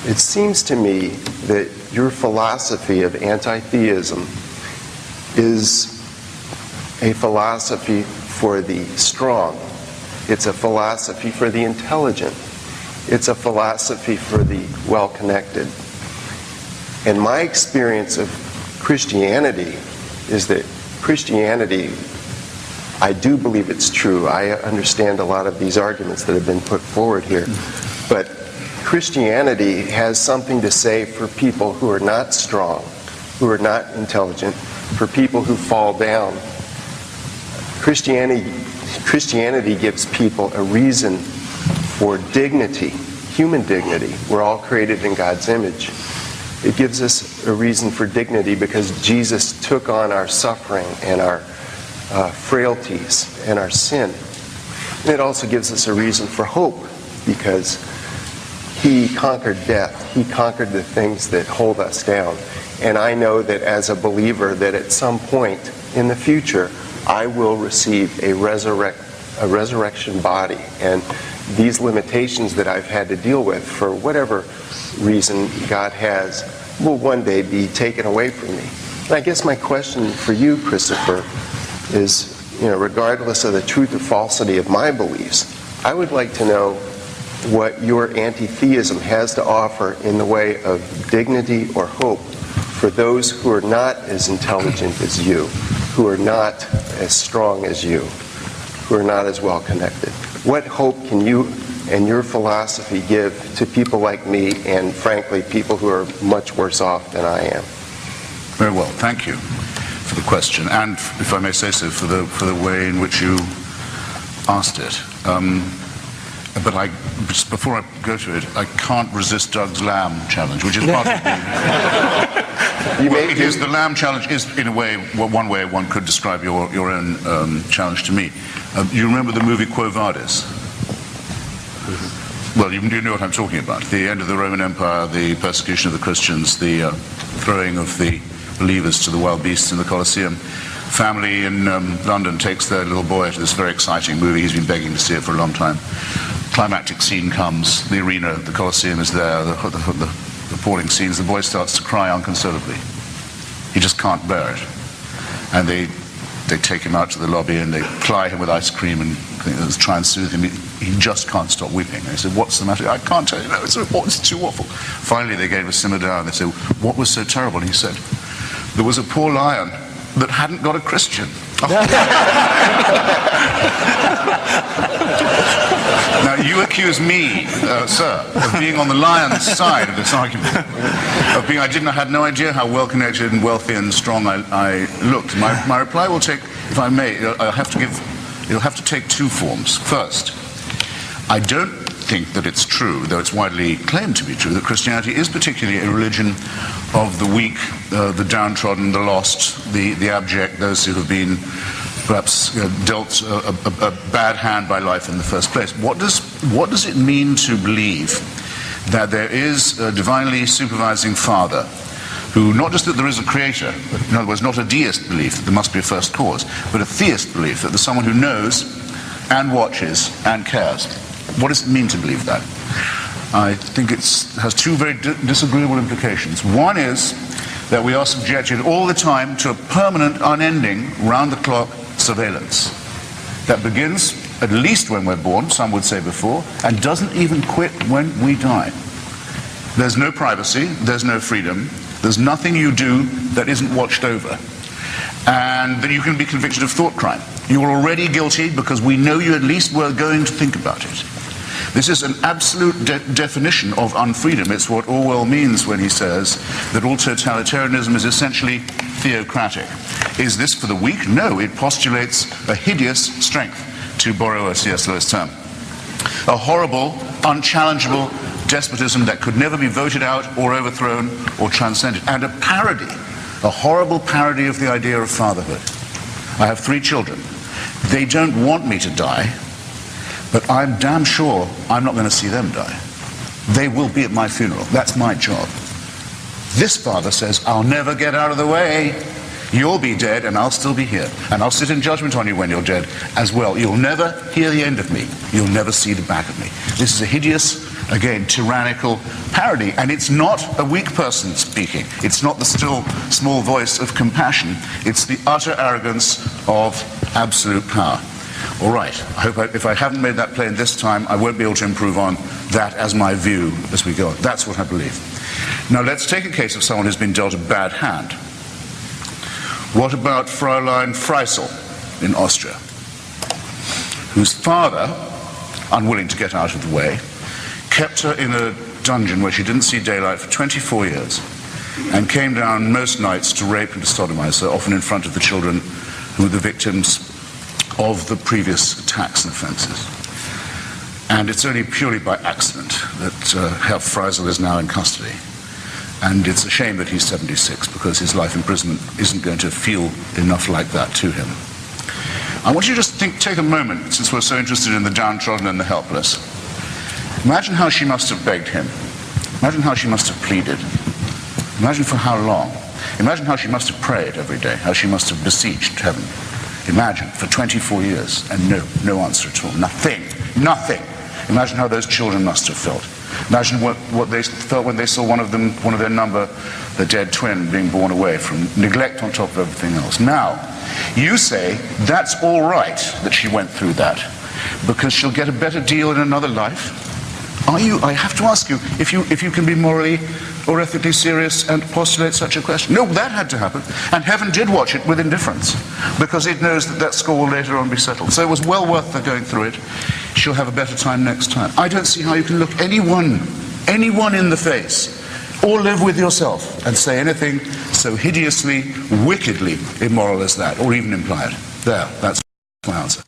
It seems to me that your philosophy of anti-theism is a philosophy for the strong. It's a philosophy for the intelligent. It's a philosophy for the well-connected. And my experience of Christianity is that Christianity, I do believe it's true. I understand a lot of these arguments that have been put forward here. But Christianity has something to say for people who are not strong, who are not intelligent, for people who fall down. Christianity gives people a reason for dignity, human dignity. We're all created in God's image. It gives us a reason for dignity because Jesus took on our suffering and our frailties and our sin. And it also gives us a reason for hope because He conquered death. He conquered the things that hold us down. And I know that as a believer that at some point in the future I will receive a resurrection body. And these limitations that I've had to deal with for whatever reason God has will one day be taken away from me. And I guess my question for you, Christopher, is, regardless of the truth or falsity of my beliefs, I would like to know what your anti-theism has to offer in the way of dignity or hope for those who are not as intelligent as you, who are not as strong as you, who are not as well connected. What hope can you and your philosophy give to people like me and, frankly, people who are much worse off than I am? Very well, thank you for the question, and, if I may say so, for the way in which you asked it. But just before I go to it, I can't resist Doug's lamb challenge, which is part of the lamb challenge is, in a way, one way one could describe your own challenge to me. You remember the movie Quo Vadis? Well, you know what I'm talking about. The end of the Roman Empire, the persecution of the Christians, the throwing of the believers to the wild beasts in the Colosseum. Family in London takes their little boy to this very exciting movie. He's been begging to see it for a long time. Climactic scene comes. The arena, the Colosseum is there. The appalling scenes. The boy starts to cry uncontrollably. He just can't bear it. And they take him out to the lobby and they ply him with ice cream and try and soothe him. He just can't stop weeping. And he said, "What's the matter?" "I can't tell you. No, it's too awful." Finally, they gave him a simmer down. They said, "What was so terrible?" And he said, "There was a poor lion that hadn't got a Christian." Now, you accuse me, sir, of being on the lion's side of this argument. I had no idea how well-connected and wealthy and strong I looked. My reply will take, if I may, it'll have to take two forms. First, I don't think that it's true, though it's widely claimed to be true, that Christianity is particularly a religion of the weak, the downtrodden, the lost, the abject, those who have been perhaps dealt a bad hand by life in the first place. What does it mean to believe that there is a divinely supervising Father who, not just that there is a creator, in other words, not a deist belief that there must be a first cause, but a theist belief that there's someone who knows and watches and cares? What does it mean to believe that? I think it has two very disagreeable implications. One is that we are subjected all the time to a permanent, unending, round-the-clock surveillance that begins at least when we're born, some would say before, and doesn't even quit when we die. There's no privacy, there's no freedom, there's nothing you do that isn't watched over. And then you can be convicted of thought crime. You're already guilty because we know you at least were going to think about it. This is an absolute definition of unfreedom. It's what Orwell means when he says that all totalitarianism is essentially theocratic. Is this for the weak? No, it postulates a hideous strength, to borrow a C.S. Lewis term. A horrible, unchallengeable despotism that could never be voted out or overthrown or transcended. And a parody, a horrible parody of the idea of fatherhood. I have 3 children. They don't want me to die, but I'm damn sure I'm not going to see them die. They will be at my funeral. That's my job. This father says, I'll never get out of the way. You'll be dead and I'll still be here. And I'll sit in judgment on you when you're dead as well. You'll never hear the end of me. You'll never see the back of me. This is a hideous again, tyrannical parody. And it's not a weak person speaking. It's not the still small voice of compassion. It's the utter arrogance of absolute power. All right, I hope if I haven't made that plain this time, I won't be able to improve on that as my view as we go on. That's what I believe. Now let's take a case of someone who's been dealt a bad hand. What about Fräulein Freisel in Austria, whose father, unwilling to get out of the way, kept her in a dungeon where she didn't see daylight for 24 years and came down most nights to rape and to sodomize her, often in front of the children who were the victims of the previous attacks and offenses. And it's only purely by accident that Herr Freisel is now in custody. And it's a shame that he's 76, because his life imprisonment isn't going to feel enough like that to him. I want you to just take a moment, since we're so interested in the downtrodden and the helpless. Imagine how she must have begged him. Imagine how she must have pleaded. Imagine for how long. Imagine how she must have prayed every day, how she must have beseeched heaven. Imagine, for 24 years, and no answer at all. Nothing. Imagine how those children must have felt. Imagine what they felt when they saw one of their number, the dead twin, being borne away from neglect on top of everything else. Now, you say that's all right that she went through that, because she'll get a better deal in another life? I have to ask you, if you can be morally or ethically serious and postulate such a question. No, that had to happen. And heaven did watch it with indifference, because it knows that score will later on be settled. So it was well worth her going through it. She'll have a better time next time. I don't see how you can look anyone in the face, or live with yourself and say anything so hideously, wickedly immoral as that, or even imply it. There, that's my answer.